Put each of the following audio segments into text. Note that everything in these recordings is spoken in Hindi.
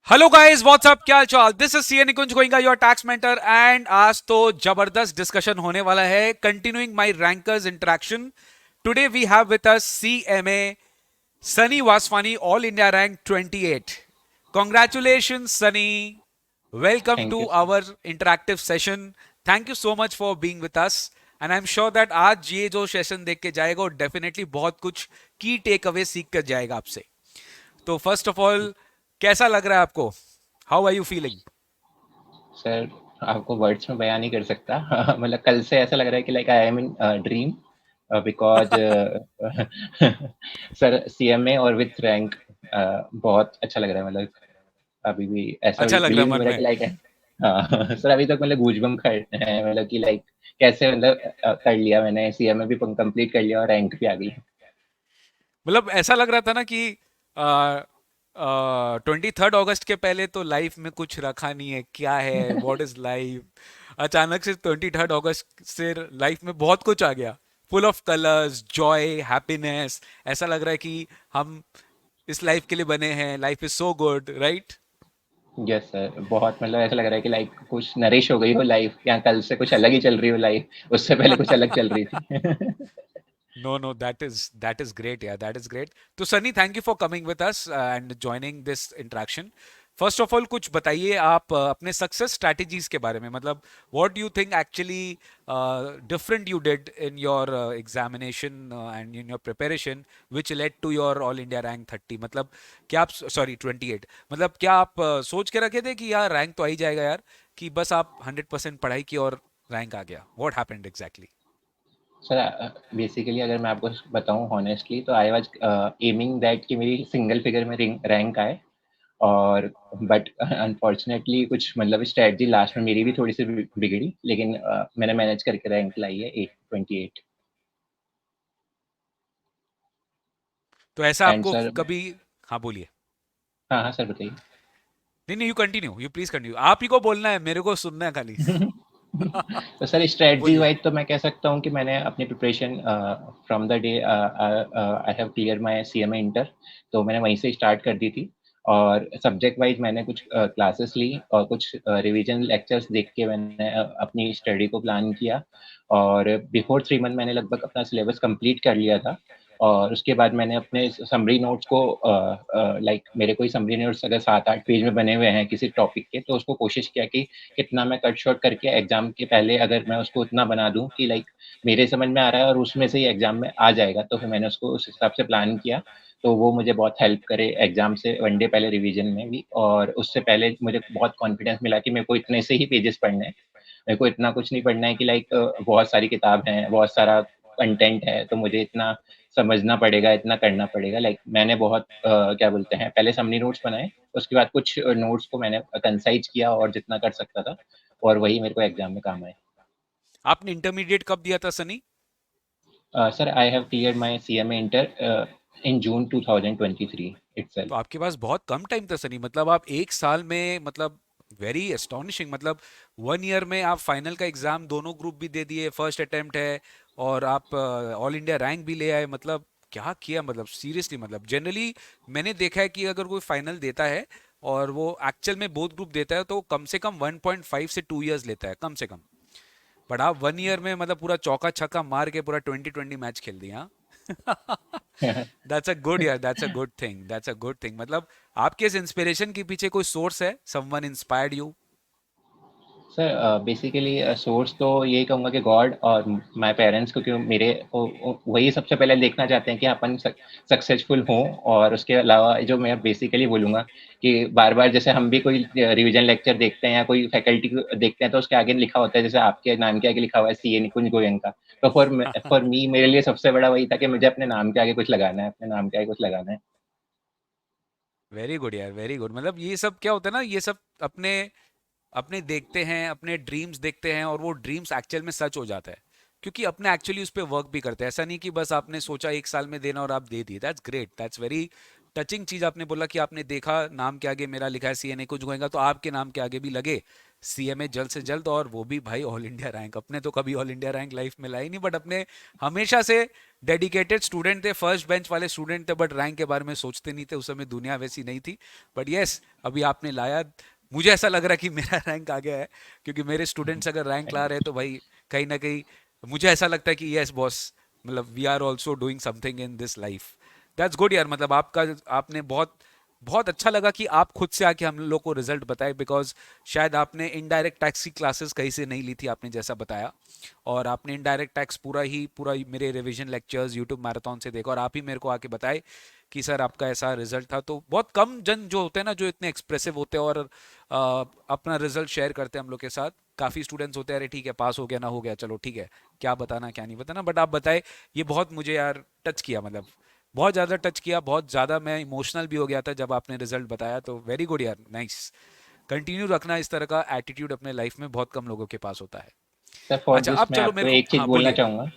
हेलो गाइस व्हाट्सअप क्या हाल चाल। This is C N Nikunj Goenka your tax mentor and आज तो जबरदस्त डिस्कशन होने वाला है continuing my rankers interaction. Today we have with us CMA Sunny Vaswani, all India rank 28। Congratulation Sunny, welcome thank to you sir. Our interactive session. Thank you so much for being with us and I am sure that आज ये जो सेशन देख के जाएगा वो डेफिनेटली बहुत कुछ की टेक अवे सीख कर जाएगा आपसे। तो फर्स्ट ऑफ ऑल, कैसा लग रहा है आपको? How are you feeling? Sir, आपको वर्ड्स में बयान नहीं कर सकता। मतलब कल से ऐसा लग रहा है कि like I am in dream, because sir CMA और विथ रैंक बहुत अच्छा लग रहा है। मतलब अभी भी ऐसा अच्छा लग रहा बिलीव है नहीं मन हो रहा में? कि लाइक हाँ सर, अभी तक मतलब गूजबम्प खड़े हैं, मतलब कि लाइक कैसे मतलब कर लिया मैंने, सीएमए भी कंप्लीट कर लिया और रैंक भी आ गई। मतलब ऐसा लग रहा था ना कि 23 अगस्त के पहले तो लाइफ में कुछ रखा नहीं है, क्या है, व्हाट इज लाइफ। अचानक से 23 अगस्त से लाइफ में बहुत कुछ आ गया, full of colours, Joy, happiness. ऐसा लग रहा है कि हम इस लाइफ के लिए बने हैं, life is so good, right? Yes sir, बहुत मतलब ऐसा लग रहा है कि लाइक कुछ नरिश हो गई हो लाइफ, या कल से कुछ अलग ही चल रही हो लाइफ, उससे पहले कुछ अलग चल रही थी। No, no, that is great. Yeah, that is great. तो Sunny, thank you for coming with us and joining this interaction. First of all कुछ बताइए आप अपने सक्सेस स्ट्रैटेजीज के बारे में। मतलब what do you think actually different you did in your examination and in your preparation which led to your all India rank 30? मतलब क्या आप, सॉरी 28, मतलब क्या आप सोच के रखे थे कि यार रैंक तो आ ही जाएगा यार, कि बस आप 100% पढ़ाई की और रैंक आ गया? What happened exactly? Sir basically अगर मैं आपको बताऊं हॉनेस्टली, तो आई वाज एमिंग दैट कि मेरी सिंगल फिगर में रैंक आए। और बट अनफॉर्चुनेटली कुछ मतलब स्ट्रेटजी लास्ट में मेरी भी थोड़ी सी बिगड़ी, लेकिन मैंने मैनेज करके रैंक लाई है 828। तो ऐसा एंड आपको सर, कभी... हाँ बोलिए। हाँ हाँ सर बताइए। नहीं नहीं, you continue, you please continue, आप ही को बोलना है, मेरे को सुनना है खाली। तो सर स्ट्रेटजी बोलिए। वाइज तो मैं कह सकता हूँ कि मैंने अपनी preparation from the day I have clear my CMA inter, तो मैंने वहीं से स्टार्ट कर दी थी। और सब्जेक्ट वाइज मैंने कुछ क्लासेस ली और कुछ रिवीजन लेक्चर्स देख के मैंने अपनी स्टडी को प्लान किया। और बिफोर 3 मंथ मैंने लगभग अपना सिलेबस कंप्लीट कर लिया था। और उसके बाद मैंने अपने समरी नोट्स को लाइक मेरे कोई समरी नोट्स अगर 7-8 पेज में बने हुए हैं किसी टॉपिक के, तो उसको कोशिश किया कि कितना मैं कट शॉर्ट करके एग्जाम के पहले अगर मैं उसको इतना बना दूं कि लाइक मेरे समझ में आ रहा है और उसमें से ही एग्जाम में आ जाएगा, तो फिर मैंने उसको उस हिसाब से प्लान किया। तो वो मुझे बहुत हेल्प करे एग्जाम से 1 डे पहले रिवीजन में भी, और उससे पहले मुझे बहुत कॉन्फिडेंस मिला कि मेरे को इतने से ही पेजेस पढ़ने हैं। मेरे को इतना कुछ नहीं पढ़ना है कि लाइक बहुत सारी किताब हैं, बहुत सारा कंटेंट है, तो मुझे इतना समझना पड़ेगा, इतना करना पड़ेगा। लाइक मैंने बहुत क्या बोलते हैं, पहले समरी नोट्स बनाए, उसके बाद कुछ नोट्स को मैंने कंसाइज किया और जितना कर सकता था, और वही मेरे को एग्जाम में काम आए। आपने इंटरमीडिएट कब दिया था Sunny? Sir I have cleared my CMA inter in June 2023 तो इटसेल्फ। आपके पास बहुत कम टाइम था सनी, मतलब आप एक साल में, मतलब वेरी एस्टोनिशिंग। मतलब 1 ईयर में आप फाइनल का एग्जाम दोनों ग्रुप भी दे दिए, फर्स्ट अटेम्प्ट है, और आप ऑल इंडिया रैंक भी ले आए। मतलब क्या किया, मतलब सीरियसली। मतलब जनरली मैंने देखा है कि अगर कोई फाइनल देता है और वो एक्चुअल में बोथ ग्रुप देता है तो कम से कम 1.5 से 2 ईयर्स लेता है, कम से कम। बट आप 1 ईयर में मतलब पूरा चौका छक्का मार के पूरा 2020 मैच खेल दिया। दैट्स अ गुड यार, that's a good thing, that's a good thing. मतलब आपके इस इंस्पिरेशन के पीछे कोई सोर्स है, someone inspired you? Sir basically source तो यही कहूँगा कि गॉड और माय पेरेंट्स, क्योंकि मेरे वही सबसे पहले देखना चाहते हैं कि अपन सक्सेसफुल हों। और उसके अलावा जो मैं बेसिकली बोलूँगा कि बार बार जैसे हम भी कोई रिवीजन लेक्चर देखते हैं या कोई फैकल्टी को देखते हैं, तो उसके आगे लिखा होता है, जैसे आपके नाम के आगे लिखा हुआ है सी ए निकुंज गोयनका। तो फॉर मी, मेरे लिए सबसे बड़ा वही था कि मुझे अपने नाम के आगे कुछ लगाना है, अपने नाम के आगे कुछ लगाना है। वेरी गुड यार, वेरी गुड। मतलब ये सब क्या होता है ना, ये सब अपने अपने देखते हैं, अपने ड्रीम्स देखते हैं और वो ड्रीम्स एक्चुअल में सच हो जाता है, क्योंकि अपने एक्चुअली उस पर वर्क भी करते हैं। ऐसा नहीं कि बस आपने सोचा एक साल में देना और आप दे दिए। That's great, that's very touching चीज आपने बोला कि आपने देखा नाम के आगे मेरा लिखा है सीएनए कुछ होएगा, तो आपके नाम के आगे भी लगे सीएमए जल्द से जल्द, और वो भी भाई ऑल इंडिया रैंक। अपने तो कभी ऑल इंडिया रैंक लाइफ में लाई नहीं, बट अपने हमेशा से डेडिकेटेड स्टूडेंट थे, फर्स्ट बेंच वाले स्टूडेंट थे, बट रैंक के बारे में सोचते नहीं थे, उस समय दुनिया वैसी नहीं थी। बट यस, अभी आपने लाया। मुझे ऐसा लग रहा है कि मेरा रैंक आ गया है, क्योंकि मेरे स्टूडेंट्स अगर रैंक ला रहे हैं तो भाई कहीं ना कहीं मुझे ऐसा लगता है कि यस बॉस, मतलब we are also doing something in this life. That's good यार, मतलब आपका, आपने बहुत बहुत अच्छा लगा कि आप खुद से आके हम लोग को रिजल्ट बताए, बिकॉज शायद आपने इनडायरेक्ट टैक्स की क्लासेस कहीं से नहीं ली थी, आपने जैसा बताया, और आपने इनडायरेक्ट टैक्स पूरा ही मेरे रिवीजन लेक्चर्स यूट्यूब मैराथन से देखा, और आप ही मेरे को आके बताए कि सर आपका ऐसा रिजल्ट था। तो बहुत कम जन जो होते हैं ना, जो इतने एक्सप्रेसिव होते हैं और अपना रिजल्ट शेयर करते हैं हम लोग के साथ। काफ़ी स्टूडेंट्स होते हैं, अरे ठीक है पास हो गया ना हो गया चलो ठीक है, क्या बताना क्या नहीं बताना, बट आप बताए, ये बहुत मुझे यार टच किया, मतलब बहुत ज़्यादा टच किया, बहुत ज़्यादा मैं इमोशनल भी हो गया था जब आपने रिजल्ट बताया। तो वेरी गुड यार, नाइस। कंटिन्यू रखना इस तरह का एटीट्यूड अपने लाइफ में, बहुत कम लोगों के पास होता है। सर फॉर अच्छा दिस अब मैं चलो आपको मेरे को, एक चीज़ हाँ बोलना बोलिए चाहूँगा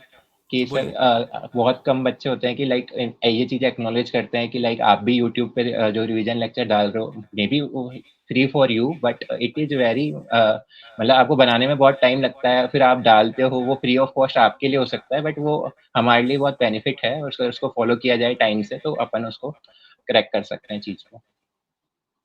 कि सर बोलिए। बहुत कम बच्चे होते हैं कि लाइक ये चीज़ एक्नॉलेज करते हैं कि लाइक आप भी यूट्यूब पे जो रिवीजन लेक्चर डाल रहे हो, may be free for you, but it is very मतलब आपको बनाने में बहुत टाइम लगता है, फिर आप डालते हो, वो फ्री ऑफ कॉस्ट आपके लिए हो सकता है, बट वो हमारे लिए बहुत बेनिफिट है, और उसको फॉलो किया जाए टाइम से तो अपन उसको क्रैक कर सकते हैं चीज़ को।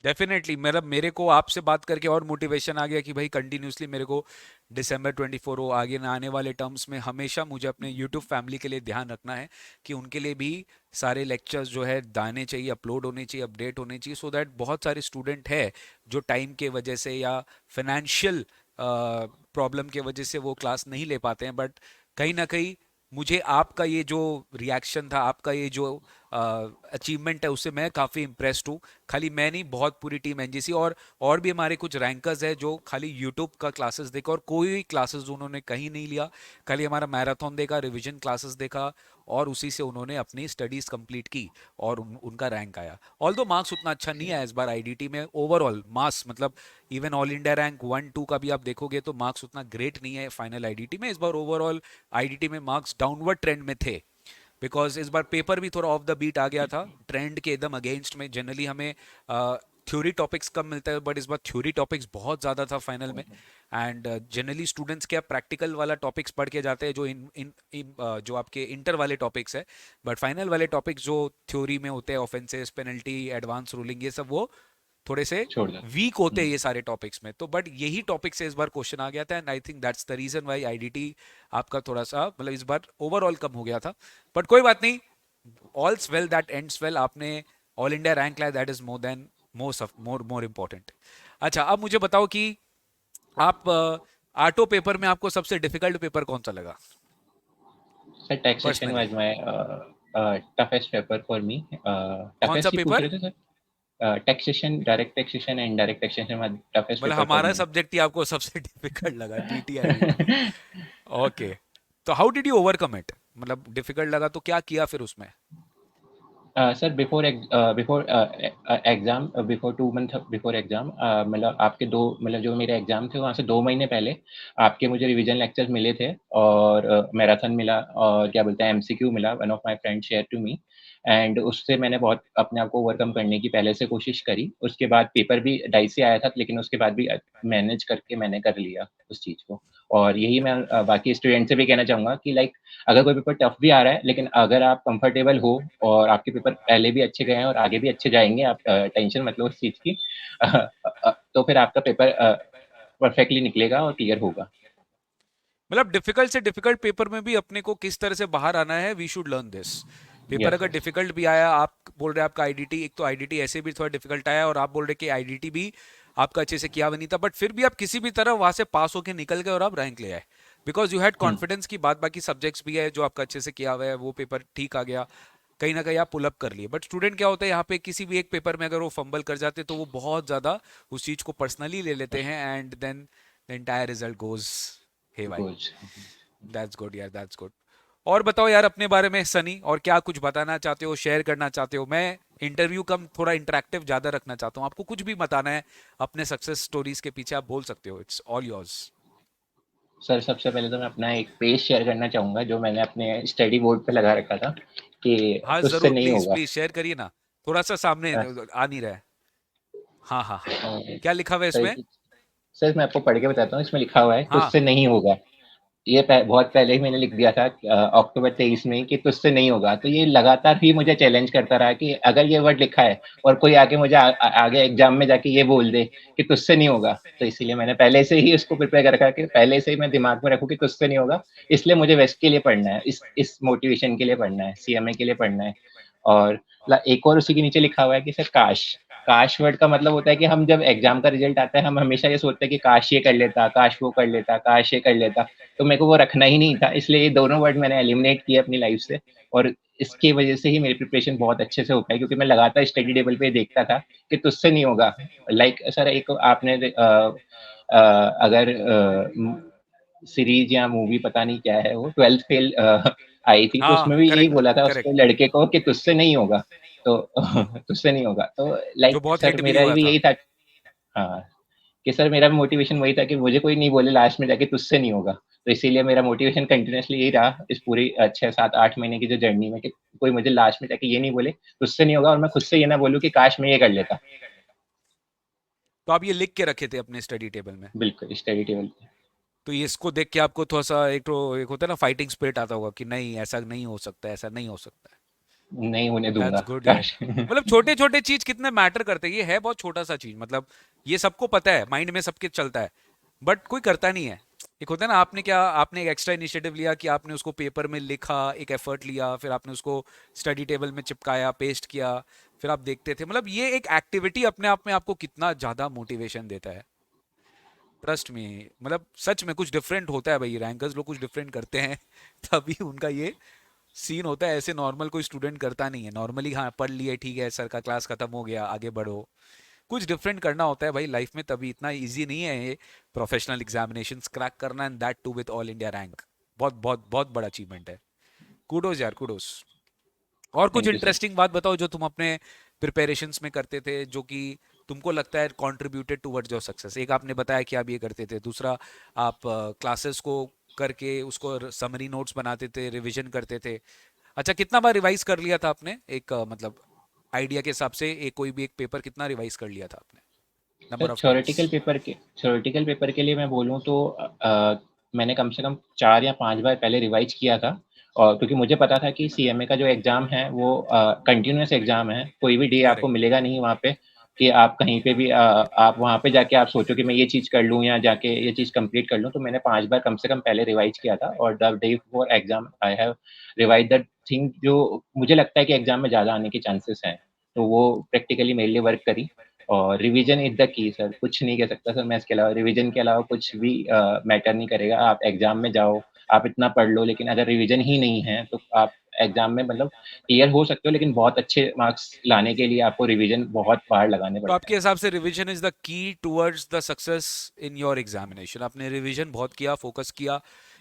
डेफिनेटली, मेरा मेरे को आपसे बात करके और मोटिवेशन आ गया कि भाई कंटिन्यूसली मेरे को दिसंबर 24 हो, आगे ना आने वाले टर्म्स में हमेशा मुझे अपने यूट्यूब फैमिली के लिए ध्यान रखना है कि उनके लिए भी सारे लेक्चर्स जो है दाने चाहिए, अपलोड होने चाहिए, अपडेट होने चाहिए, सो दैट बहुत सारे स्टूडेंट है जो टाइम के वजह से या फाइनेंशियल प्रॉब्लम के वजह से वो क्लास नहीं ले पाते हैं, बट कहीं ना कहीं मुझे आपका ये जो रिएक्शन था, आपका ये जो अचीवमेंट है, उससे मैं काफ़ी इम्प्रेस्ड हूँ। खाली मैं नहीं, बहुत पूरी टीम एनजीसी और भी हमारे कुछ रैंकर्स है जो खाली यूट्यूब का क्लासेस देखा, और कोई क्लासेस उन्होंने कहीं नहीं लिया, खाली हमारा मैराथन देखा, रिवीजन क्लासेस देखा, और उसी से उन्होंने अपनी स्टडीज कंप्लीट की, और उनका रैंक आया। ऑल दो मार्क्स उतना अच्छा नहीं आया इस बार आईडीटी में, ओवरऑल मार्क्स मतलब इवन ऑल इंडिया रैंक 1 2 का भी आप देखोगे तो मार्क्स उतना ग्रेट नहीं है फाइनल आईडीटी में इस बार। ओवरऑल आईडीटी में मार्क्स डाउनवर्ड ट्रेंड में थे, बिकॉज इस बार पेपर भी थोड़ा ऑफ द बीट आ गया था, ट्रेंड के एकदम अगेंस्ट में। जनरली हमें थ्योरी टॉपिक्स कम मिलता है, बट इस बार थ्योरी टॉपिक्स बहुत ज़्यादा था फाइनल में। एंड जनरली स्टूडेंट्स क्या प्रैक्टिकल वाला टॉपिक्स पढ़ के जाते हैं, जो जो आपके इंटर वाले टॉपिक्स है, बट फाइनल वाले टॉपिक्स जो थ्योरी में होते हैं, ऑफेंसेस, पेनल्टी, एडवांस रूलिंग, ये सब वो थोड़े से छोड़ दो। वीक होते हैं ये सारे टॉपिक्स में। तो बट यही टॉपिक से इस बार क्वेश्चन आ गया था, and I think that's the reason why IDT आपका थोड़ा सा मतलब इस बार ओवरऑल कम हो गया था। बट कोई बात नहीं, ऑल्स वेल दैट एंड्स वेल। आपने ऑल इंडिया रैंक लाया, that is more than more more important. अच्छा अब मुझे बताओ कि आप आटो पेपर में आपको सबसे डिफिकल्ट पेपर कौन सा लगा sir taxation personally? Was my toughest paper for me. कौन सा Toughest ही पूछ पेपर? रहे थे sir? Taxation, direct taxation and indirect taxation was toughest मतलब paper for हमारा me. सब्जेक्ट ही आपको सबसे डिफिकल्ट लगा, टीटीआई? ओके, तो how did you overcome it? मतलब डिफिकल्ट लगा तो क्या किया फिर उसमें? Sir exam, before 2 month before exam, मतलब आपके दो, मतलब जो मेरे एग्जाम थे वहाँ से 2 महीने पहले आपके मुझे रिवीजन लेक्चर्स मिले थे, और मैराथन मिला, और क्या बोलते हैं एमसीक्यू मिला, one of my friend share to me, and उससे मैंने बहुत अपने आप को ओवरकम करने की पहले से कोशिश करी। उसके बाद पेपर भी डाइस से आया था, लेकिन उसके बाद भी मैनेज करके मैंने कर लिया उस चीज़ को। और यही मैं बाकी स्टूडेंट से भी कहना चाहूँगा कि लाइक अगर कोई पेपर टफ भी आ रहा है, लेकिन अगर आप कंफर्टेबल हो और आपके पेपर पहले भी अच्छे गए हैं और आगे भी अच्छे जाएँगे, आप टेंशन मत लो उस चीज़ की। तो फिर आपका पेपर परफेक्टली निकलेगा और क्लियर होगा। मतलब डिफिकल्ट से डिफिकल्ट पेपर में भी अपने को किस तरह से बाहर आना है, we should learn this. Paper yes अगर सर। डिफिकल्ट भी आया, आप बोल रहे हैं आपका आईडीटी, एक तो आईडीटी ऐसे भी थोड़ा डिफिकल्ट आया, और आप बोल रहे कि आईडीटी भी आपका अच्छे से किया हुआ नहीं था, बट फिर भी आप किसी भी तरह वहां से पास होके निकल गए और आप रैंक ले आए, because you had hmm, confidence की बात। बाकी सब्जेक्ट्स भी है जो आपका अच्छे से किया हुआ है, वो पेपर ठीक आ गया, कहीं ना कहीं आप पुल अप कर लिए। बट स्टूडेंट क्या होता है यहाँ पे, किसी भी एक पेपर में अगर वो फंबल कर जाते तो वो बहुत ज्यादा उस चीज को पर्सनली ले लेते बस हैं, and then the entire result goes hey. Goes. That's good यार, दैट्स गुड। और बताओ यार अपने बारे में सनी, और क्या कुछ बताना चाहते हो, शेयर करना चाहते हो? मैं इंटरव्यू कम थोड़ा इंटरेक्टिव ज्यादा रखना चाहता हूँ, आपको कुछ भी बताना है अपने सक्सेस स्टोरीज के पीछे आप बोल सकते हो, इट्स ऑल योर्स। सर सबसे पहले तो मैं अपना एक पेज शेयर करना चाहूँगा जो मैंने अपने स्टडी बोर्ड पे लगा रखा था कि हाँ उससे जरूर, नहीं प्लीज होगा। प्लीज शेयर करिए ना। थोड़ा सा सामने अ, आ नहीं रहा है। हाँ हाँ हाँ। अ, क्या लिखा हुआ है सर इसमें? सर मैं आपको पढ़ के बताता हूँ, इसमें लिखा हुआ है हाँ। तुझसे नहीं होगा। ये बहुत पहले ही मैंने लिख दिया था अक्टूबर 23 में कि तुझसे नहीं होगा। तो ये लगातार ही मुझे चैलेंज करता रहा कि अगर ये वर्ड लिखा है और कोई आके मुझे आगे एग्जाम में जाके ये बोल दे कि तुझसे नहीं होगा, तो इसीलिए मैंने पहले से ही उसको प्रिपेयर कर रखा कि पहले से ही मैं दिमाग में रखूँ कि तुझसे नहीं होगा। इसलिए मुझे वेस्ट के लिए पढ़ना है, इस मोटिवेशन के लिए पढ़ना है, सीएमए के लिए पढ़ना है। और एक और उसी के नीचे लिखा हुआ है कि सर काश। काश वर्ड का मतलब होता है कि हम जब एग्जाम का रिजल्ट आता है, हम हमेशा ये सोचते हैं कि काश ये कर लेता, काश वो कर लेता, काश ये कर लेता। तो मेरे को वो रखना ही नहीं था, इसलिए ये दोनों वर्ड मैंने एलिमिनेट किए अपनी लाइफ से। और इसकी वजह से ही मेरी प्रिपरेशन बहुत अच्छे से हो पाई, क्योंकि मैं लगातार स्टडी टेबल पे देखता था कि तुझसे नहीं होगा। सर एक आपने अगर सीरीज या मूवी पता नहीं क्या है वो, ट्वेल्थ फेल आई थी, तो हाँ उसमें भी यही करेक्ट बोला था उसको करेक्ट। लड़के को कि तुझसे नहीं होगा। तो तुझसे नहीं होगा तो जो लाइक बहुत सर हिट भी मेरा हुआ भी था। यही था। हाँ, कि सर मेरा भी मोटिवेशन वही था कि मुझे कोई नहीं बोले लास्ट में जाके तुझसे नहीं होगा। तो इसीलिए मेरा मोटिवेशन कंटिन्यूअसली यही रहा इस पूरी 6, 7, 8 महीने की जो जर्नी में, कि कोई मुझे लास्ट में जाके ये नहीं बोले तुझसे नहीं होगा, और मैं खुद से ये ना बोलूँ कि काश मैं ये कर लेता। तो आप ये लिख के रखे थे अपने स्टडी टेबल में? बिल्कुल, स्टडी टेबल पे। तो ये इसको देख के आपको थोड़ा सा एक तो एक होता है ना फाइटिंग स्पिरिट आता होगा कि नहीं ऐसा नहीं हो सकता, ऐसा नहीं हो सकता है। नहीं होने दूँगा, दैट्स गुड यार। काश। मतलब छोटे छोटे चीज कितने मैटर करते हैं, ये है बहुत छोटा सा चीज, मतलब ये सबको पता है, माइंड में सबके चलता है, बट कोई करता नहीं है। एक होता है ना, आपने क्या, आपने एक एक्स्ट्रा इनिशिएटिव लिया कि आपने उसको पेपर में लिखा, एक एफर्ट लिया, फिर आपने उसको स्टडी टेबल में चिपकाया, पेस्ट किया, फिर आप देखते थे। मतलब ये एक एक्टिविटी अपने आप में आपको कितना ज्यादा मोटिवेशन देता है। ट्रस्ट में, मतलब सच में कुछ डिफरेंट होता है भाई, रैंकर्स लोग कुछ डिफरेंट करते हैं तभी उनका ये सीन होता है। ऐसे नॉर्मल कोई स्टूडेंट करता नहीं है। नॉर्मली हाँ पढ़ लिए, ठीक है सर का क्लास खत्म हो गया, आगे बढ़ो। कुछ डिफरेंट करना होता है भाई लाइफ में, तभी इतना इजी नहीं है ये प्रोफेशनल एग्जामिनेशंस क्रैक करना, and that too with all India rank. बहुत बहुत बहुत बड़ा अचीवमेंट है। कूडोज यार, कूडोज। और कुछ थैंक यू सर। इंटरेस्टिंग बात बताओ जो तुम अपने प्रिपरेशंस में करते थे, जो कि तुमको लगता है कंट्रीब्यूटेड टुवर्ड्स योर सक्सेस। एक आपने बताया कि आप ये करते थे, दूसरा आप क्लासेस को करके उसको समरी नोट्स बनाते थे, रिवीजन करते थे। अच्छा, कितना बार रिवाइज कर लिया था आपने, एक मतलब आइडिया के हिसाब से, एक कोई भी एक पेपर कितना रिवाइज कर लिया था आपने, sir number of times? Theoretical paper के लिए मैं बोलूँ तो मैंने कम से कम 4 या 5 बार पहले रिवाइज़ किया था। और क्योंकि मुझे पता था कि सीएमए का जो एग्ज़ाम है वो कंटीन्यूअस एग्ज़ाम है, कोई भी डे आपको करेक्ट। मिलेगा नहीं वहाँ पे कि आप कहीं पे भी आप वहाँ पे जाके आप सोचो कि मैं ये चीज़ कर लूँ या जाके ये चीज़ कंप्लीट कर लूँ। तो मैंने 5 बार कम से कम पहले रिवाइज़ किया था, और the day before exam I have revise that thing जो मुझे लगता है कि एग्ज़ाम में ज़्यादा आने के चांसेस हैं। तो वो प्रैक्टिकली मेरे लिए वर्क करी। और revision is the key sir, कुछ नहीं कह सकता सर मैं इसके अलावा। रिवीजन के अलावा कुछ भी मैटर नहीं करेगा। आप एग्ज़ाम में जाओ, आप इतना पढ़ लो, लेकिन अगर रिवीजन ही नहीं है, तो आप एग्ज़ाम में मतलब क्लियर हो सकते हो, लेकिन बहुत अच्छे मार्क्स लाने के लिए आपको रिवीजन बहुत बार लगाने तो पड़ते आपके हैं। हिसाब से revision is the key towards the success in your examination? आपने रिवीजन बहुत किया, फोकस किया।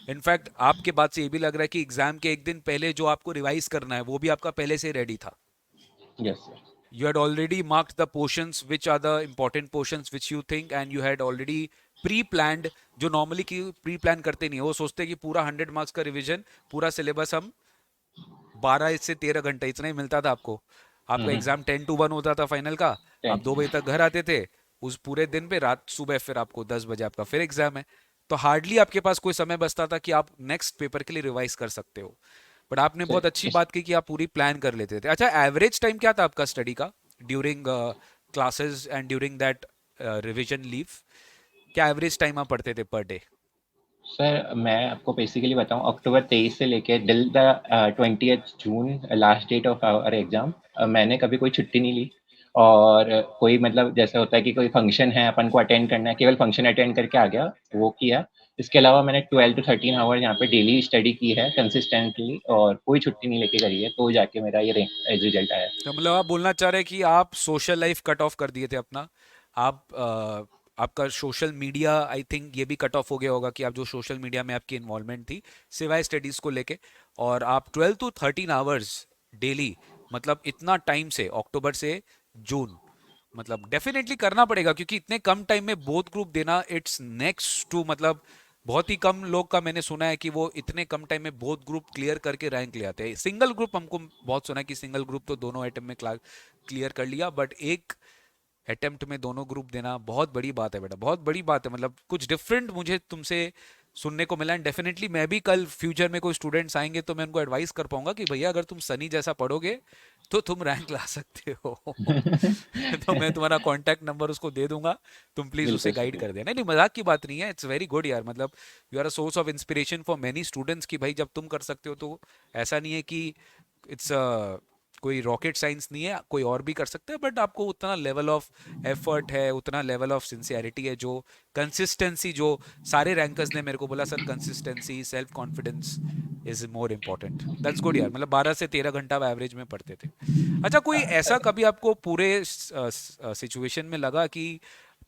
इनफैक्ट आपके बात से ये भी लग रहा है कि एग्जाम के एक दिन पहले जो आपको रिवाइज करना है वो भी आपका पहले से रेडी था। Yes sir. You had already marked the portions which are the important portions which you think, and you had already pre-planned। जो नॉर्मली की प्री प्लान करते नहीं है, वो सोचते हैं कि पूरा 100 मार्क्स का रिवीजन, पूरा सिलेबस हम 12 से 13 घंटे इतना ही मिलता था आपको। हुँ, आपका हुँ। एग्जाम 10 to 1 होता था फाइनल का। आप 2 बजे तक घर आते थे। उस पूरे दिन पे रात सुबह फिर आपको 10 बजे आपका फिर एग्जाम है। तो हार्डली आपके पास कोई समय बचता था कि आप नेक्स्ट पेपर के लिए रिवाइज कर सकते हो। बट आपने सर बहुत अच्छी इस बात की कि आप पूरी प्लान कर लेते थे। अच्छा, एवरेज टाइम क्या था आपका स्टडी का during classes and during that revision leave? क्या एवरेज टाइम आप पढ़ते थे पर डे? सर मैं आपको बेसिकली बताऊँ, अक्टूबर 23 से लेके till the 20th June last date of our exam, मैंने कभी कोई छुट्टी नहीं ली। और कोई मतलब जैसे होता है कि कोई फंक्शन है अपन को अटेंड करना है, केवल फंक्शन अटेंड करके आ गया, वो किया। इसके अलावा मैंने 12 टू 13 आवर यहाँ पे डेली स्टडी की है कंसिस्टेंटली, और कोई छुट्टी नहीं लेके करी है, तो जाके मेरा ये रिजल्ट आया। तो मतलब आप बोलना चाह रहे हैं कि आप सोशल लाइफ कट ऑफ कर दिए थे अपना। आप आपका सोशल मीडिया, आई थिंक ये भी कट ऑफ हो गया होगा कि आप जो सोशल मीडिया में आपकी इन्वॉल्वमेंट थी सिवाय स्टडीज को लेके। और आप 12 to 13 आवर्स डेली, मतलब इतना टाइम से अक्टूबर से जून, मतलब डेफिनेटली करना पड़ेगा क्योंकि इतने कम टाइम में बोथ ग्रुप देना, इट्स नेक्स्ट टू मतलब बहुत ही कम लोग का मैंने सुना है कि वो इतने कम टाइम में बोथ ग्रुप क्लियर करके रैंक ले आते हैं। सिंगल ग्रुप हमको बहुत सुना है कि सिंगल ग्रुप तो दोनों आइटम में क्लियर कर लिया, बट एक अटेम्प्ट में दोनों ग्रुप देना बहुत बड़ी बात है बेटा, बहुत बड़ी बात है। मतलब कुछ डिफरेंट मुझे तुमसे सुनने को मिला, एंड डेफिनेटली मैं भी कल फ्यूचर में कोई स्टूडेंट्स आएंगे तो मैं उनको एडवाइस कर पाऊंगा कि भैया अगर तुम सनी जैसा पढ़ोगे तो तुम रैंक ला सकते हो। तो मैं तुम्हारा कांटेक्ट नंबर उसको दे दूंगा, तुम प्लीज उसे बिल्कुल गाइड सर। कर देना। नहीं, मजाक की बात नहीं है, इट्स वेरी गुड यार। मतलब you are a source of inspiration for many students कि भाई जब तुम कर सकते हो तो ऐसा नहीं है कि इट्स कोई रॉकेट साइंस नहीं है, कोई और भी कर सकता है, बट आपको उतना लेवल ऑफ एफर्ट है, उतना लेवल ऑफ सिंसियरिटी है, जो कंसिस्टेंसी, जो सारे रैंकर्स ने मेरे को बोला sir consistency self confidence is more important. That's good यार, मतलब 12 से 13 घंटा एवरेज में पढ़ते थे। अच्छा, कोई ऐसा सर कभी आपको पूरे सिचुएशन में लगा कि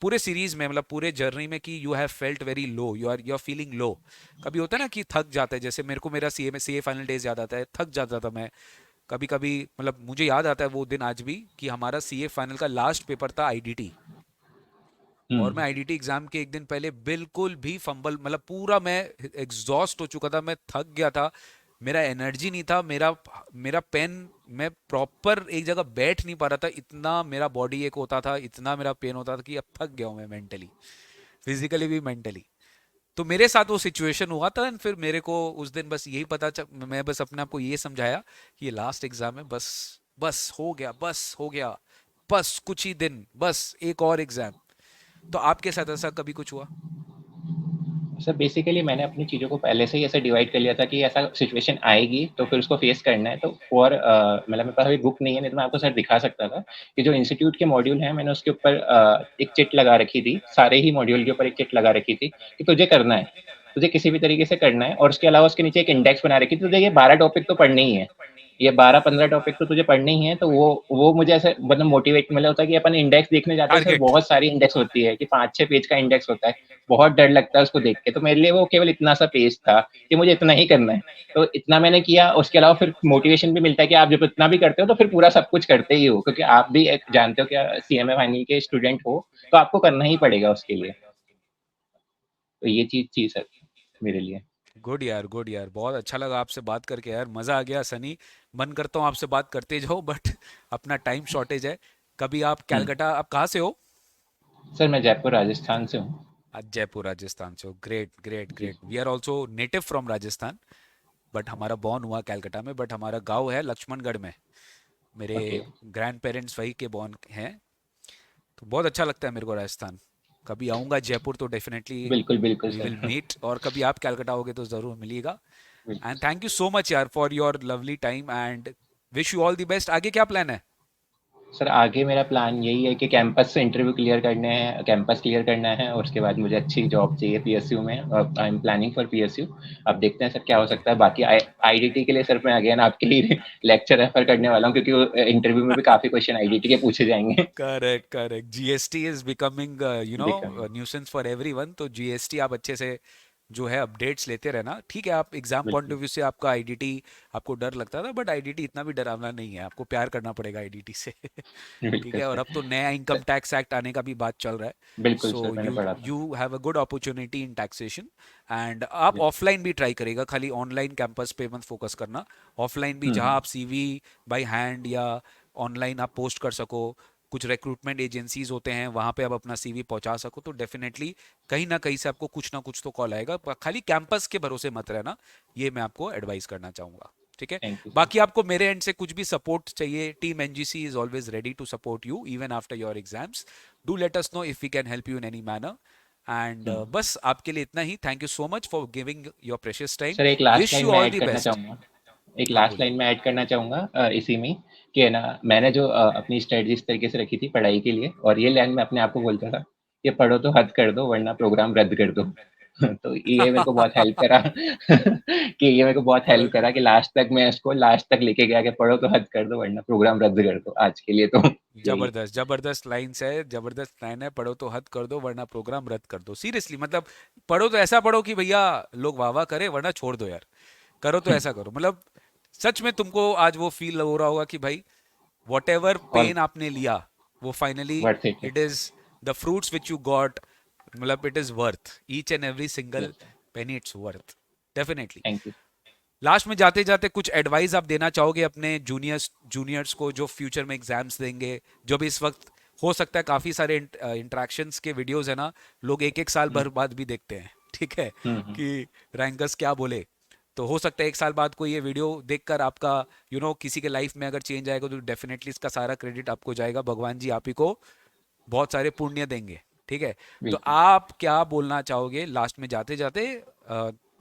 पूरे सीरीज में, मतलब पूरे जर्नी में, कि you have felt very low, you are feeling low? कभी होता है ना कि थक जाता है, जैसे मेरे को मेरा सीए में सीए फाइनल डेज याद आता है, थक जाता था मैं कभी कभी। मतलब मुझे याद आता है वो दिन आज भी कि हमारा सीए फाइनल का लास्ट पेपर था आईडीटी, और मैं आईडीटी एग्जाम के एक दिन पहले बिल्कुल भी फंबल, मतलब पूरा मैं एग्जॉस्ट हो चुका था, मैं थक गया था, मेरा एनर्जी नहीं था, मेरा मेरा पेन, मैं प्रॉपर एक जगह बैठ नहीं पा रहा था, इतना मेरा बॉडी एक होता था, इतना मेरा पेन होता था कि अब थक गया हूं मैं, मेंटली, फिजिकली भी मेंटली। तो मेरे साथ वो सिचुएशन हुआ था, and फिर मेरे को उस दिन बस यही मैं बस अपने आप को ये समझाया कि ये लास्ट एग्जाम है, बस बस हो गया, बस हो गया, बस कुछ ही दिन, बस एक और एग्जाम। तो आपके साथ ऐसा कभी कुछ हुआ? सर बेसिकली मैंने अपनी चीज़ों को पहले से ही ऐसे डिवाइड कर लिया था कि ऐसा सिचुएशन आएगी तो फिर उसको फेस करना है। तो और मतलब मेरे पास अभी बुक नहीं है, नहीं तो मैं आपको सर दिखा सकता था कि जो इंस्टीट्यूट के मॉड्यूल हैं मैंने उसके ऊपर एक चिट लगा रखी थी, सारे ही मॉड्यूल के ऊपर एक चिट लगा रखी थी कि तुझे करना है, तुझे किसी भी तरीके से करना है। और उसके अलावा उसके नीचे एक इंडेक्स बना रखी थी, तुझे ये 12 टॉपिक तो पढ़ने ही है, ये 12-15 टॉपिक तो तुझे पढ़ने ही है। तो वो मुझे ऐसे मतलब मोटिवेट मिला होता है कि अपन इंडेक्स देखने जाते हैं सर, टारगेट। बहुत सारी इंडेक्स होती है कि 5-6 पेज का इंडेक्स होता है, बहुत डर लगता है उसको देख के। तो मेरे लिए वो केवल इतना सा पेज था कि मुझे इतना ही करना है, तो इतना मैंने किया। उसके अलावा फिर मोटिवेशन भी मिलता है कि आप जब इतना भी करते हो तो फिर पूरा सब कुछ करते ही हो, क्योंकि आप भी एक जानते हो कि सीएमए फाइनल के स्टूडेंट हो, तो आपको करना ही पड़ेगा उसके लिए। तो ये चीज थी सर मेरे लिए। गुड यार, गुड यार, बहुत अच्छा लगा आपसे बात करके यार, मजा आ गया सनी। मन करता हूँ आपसे बात करते जाओ, बट अपना टाइम शॉर्टेज है। कभी आप हम्म। कैलकाटा, आप कहाँ से हो? सर मैं जयपुर राजस्थान से हूँ। आज जयपुर राजस्थान से हो, great great ji. Great. We are also native from Rajasthan, but हमारा बॉर्न हुआ कैलकाटा में, बट हमारा गांव है लक्ष्मणगढ़ में। मेरे ओके। ग्रैंड पेरेंट्स वही के बॉर्न हैं। तो बहुत अच्छा लगता है मेरे को राजस्थान। कभी आऊँगा जयपुर तो डेफिनेटली बिल्कुल बिल्कुल वी विल सर। मीट, और कभी आप कैलकाटा होगे तो ज़रूर मिलिएगा। बिल्कुल and sir. Thank you so much यार for your lovely time, and wish you all the best. आगे क्या प्लान है? सर आगे मेरा प्लान यही है कि कैंपस से इंटरव्यू क्लियर करने हैं, कैंपस क्लियर करना है, और उसके बाद मुझे अच्छी जॉब चाहिए पीएसयू में। I am planning for PSU. अब देखते हैं सर क्या हो ओके। सकता है। बाकी आईडीटी के लिए सर मैं अगेन आपके लिए लेक्चर रेफर करने वाला हूँ, क्योंकि इंटरव्यू में भी काफी क्वेश्चन आईडीटी के पूछे जाएंगे। Correct correct, GST is becoming become. Nuisance for everyone, तो जीएसटी आप अच्छे से जो है अपडेट्स लेते रहना। ठीक है, आप एग्जाम पॉइंट बिल्कुल। ऑफ व्यू से आपका आईडीटी, आपको डर लगता था, बट आईडीटी इतना भी डरावना नहीं है, आपको प्यार करना पड़ेगा आईडीटी से। ठीक बिल्कुल है, और सर। अब तो नया इनकम सर टैक्स एक्ट आने का भी बात चल रहा है। बिल्कुल सो सर मैंने यू पढ़ा था। You have a good opportunity in taxation, and आप बिल्कुल। ऑफलाइन भी ट्राई करेगा, खाली ऑनलाइन कैंपस पे मत फोकस करना। ऑफलाइन भी जहाँ हम्म। आप सीवी बाय हैंड या ऑनलाइन आप पोस्ट कर सको, कुछ रिक्रूटमेंट एजेंसीज होते हैं वहाँ पे आप अपना सीवी पहुँचा सको, तो डेफिनेटली कहीं ना कहीं से आपको कुछ ना कुछ तो कॉल आएगा। खाली कैंपस के भरोसे मत रहना, ये मैं आपको एडवाइस करना चाहूँगा। ठीक है, थैंक यू सर। बाकी आपको मेरे एंड से कुछ भी सपोर्ट चाहिए, team NGC is always ready to support you even after your exams. Do let us know if we can help you in any manner. And hmm. बस आपके लिए इतना ही। Thank you so much for giving your precious time. Sir एक लास्ट विश लाइन यू मैं ऑल ऐड द करना बेस्ट। चाहूंगा। एक हाँ लास्ट बोलिए। लाइन में ऐड करना चाहूंगा इसी में, कि है ना, मैंने जो अपनी स्ट्रेटजी इस तरीके से रखी थी पढ़ाई के लिए, और ये लाइन मैं अपने आप को बोलता था कि पढ़ो तो हद कर दो वरना प्रोग्राम रद्द कर दो। तो ये मेरे को बहुत हेल्प करा कि ये मेरे को बहुत पढ़ो, हेल्प करा कि लास्ट तक मैं इसको लास्ट तक लेके गया कि पढ़ो तो हद कर दो वरना प्रोग्राम रद्द कर दो आज के लिए। तो यही। जबरदस्त जबरदस्त लाइन्स है, जबरदस्त लाइन है, पढ़ो तो हद कर दो वरना प्रोग्राम रद्द कर दो। सीरियसली, मतलब पढ़ो तो ऐसा पढ़ो कि भैया लोग वाह वाह करे, वरना छोड़ दो यार। करो तो ऐसा करो, मतलब सच में तुमको आज वो फील हो रहा होगा कि भाई वॉट एवर और पेन आपने लिया, वो फाइनली वर्थ इट है। It is the fruits which you got, मतलब it is worth each and every single yes sir. penny it's worth, definitely. Thank you. Last में जाते जाते कुछ एडवाइस आप देना चाहोगे अपने जूनियर्स को जो फ्यूचर में एग्जाम्स देंगे, जो भी इस वक्त हो सकता है काफी सारे इंटरेक्शंस के वीडियोस है ना, लोग एक एक साल हुँ, भर बाद भी देखते हैं, ठीक है, हुँ। कि रैंकर्स क्या बोले। तो हो सकता है एक साल बाद कोई ये वीडियो देखकर आपका किसी के लाइफ में अगर चेंज आएगा तो डेफिनेटली इसका सारा क्रेडिट आपको जाएगा, भगवान जी आप ही को बहुत सारे पुण्य देंगे, ठीक है। तो बिल्कुल। आप क्या बोलना चाहोगे लास्ट में जाते जाते,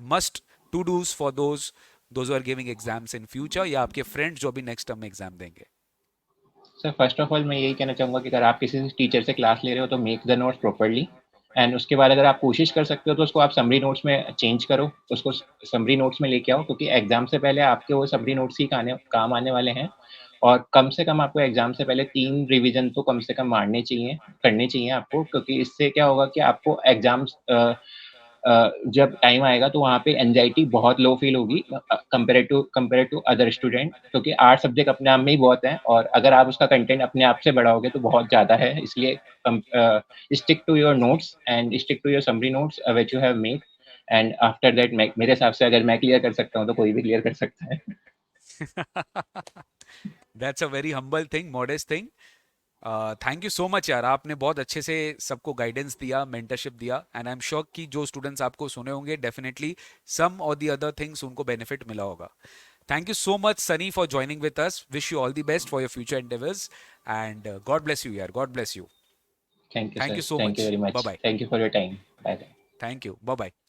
must to dos for those are giving exams in future, या आपके फ्रेंड्स जो भी नेक्स्ट टर्म में एग्जाम देंगे? सर फर्स्ट ऑफ ऑल मैं यही कहना चाहूँगा कि अगर आप किसी टीचर से क्लास ले रहे हो तो make the notes properly, and उसके बाद अगर आप कोशिश कर सकते हो तो उसको आप समरी नोट्स में चेंज करो, उसको समरी नोट्स में लेके आओ, क्योंकि एग्जाम से पहले आपके वो समरी नोट्स ही काम आने वाले हैं। और कम से कम आपको एग्जाम से पहले 3 रिवीजन तो कम से कम मारने चाहिए, करने चाहिए आपको, क्योंकि इससे क्या होगा कि आपको एग्जाम्स जब टाइम आएगा तो वहाँ पे एंग्जायटी बहुत लो फ़ील होगी कंपैरेटिव अदर स्टूडेंट, क्योंकि 8 सब्जेक्ट अपने आप में ही बहुत हैं, और अगर आप उसका कंटेंट अपने आप से बढ़ाओगे तो बहुत ज़्यादा है। इसलिए stick to your notes and stick to your summary notes which you have made, and after that मैं मेरे हिसाब से अगर मैं क्लियर कर सकता हूँ तो कोई भी क्लियर कर सकता है। That's a very humble thing, modest thing. Thank you so much यार, आपने बहुत अच्छे से सबको गाइडेंस दिया, मेंटरशिप दिया, एंड आई एम श्योर कि जो स्टूडेंट्स आपको सुने होंगे डेफिनेटली सम और द अदर थिंग्स उनको बेनिफिट मिला होगा। Thank you so much Sunny for joining with us, wish you all the best for your future endeavours, and god bless you यार, god bless you. Thank you thank sir, you so thank you much, very bye much, bye. Thank you for your time. Bye bye. Thank you, bye bye.